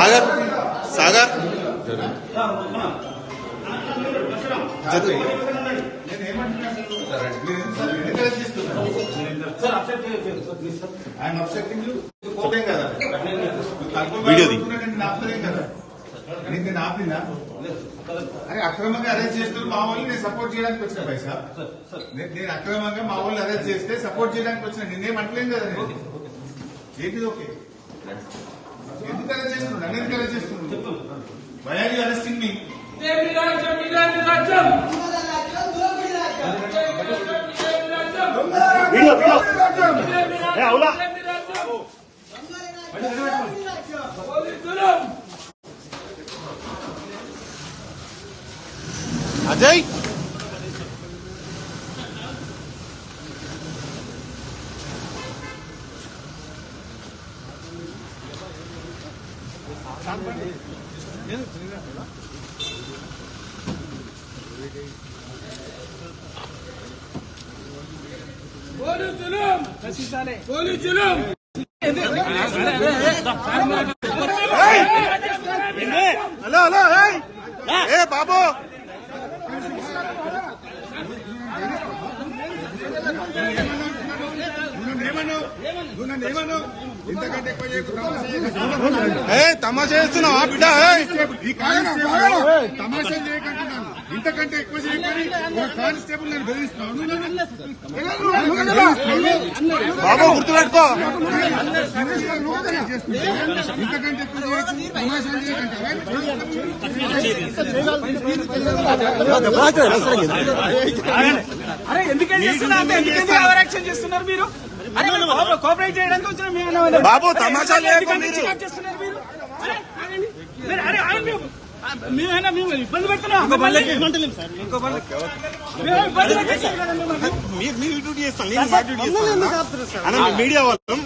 సాగర్ సాగర్ వీడియోది అరే అక్రమంగా అరెస్ట్ చేస్తున్నారు మా వాళ్ళు నేను సపోర్ట్ చేయడానికి వచ్చిన పైసా నేను అక్రమంగా మా వాళ్ళు అరెస్ట్ చేస్తే సపోర్ట్ చేయడానికి వచ్చిన నేనేం అంటలేను కదా నేను ఏంటిది ఓకే ఎందుకు అరెస్ట్ చేస్తున్నాడు నన్ను ఎందుకు అరెస్ట్ చేస్తున్నాడు why are you arresting me Ajay hello hello ఏ బాబు తమాషా చేస్తున్నావా బిడ్డ తమాషా చేయకంటున్నాను ఇంతకంటే ఎక్కువ చేయకని కానిస్టేబుల్ నేను బెదిరిస్తున్నాను బాబు గుర్తుపెట్టుకో ఇంతకంటే ఎక్కువ చేయకండి తమాషా అరే ఎందుకంటే చేస్తున్నారు మీరు కోఆపరేట్ చేయడానికి వచ్చిన బాబు తమాషా చేస్తున్నారు మీరు మేమైనా మేము ఇబ్బంది పెడుతున్నాం మీరు డ్యూటీ చేస్తాను మీడియా వాళ్ళం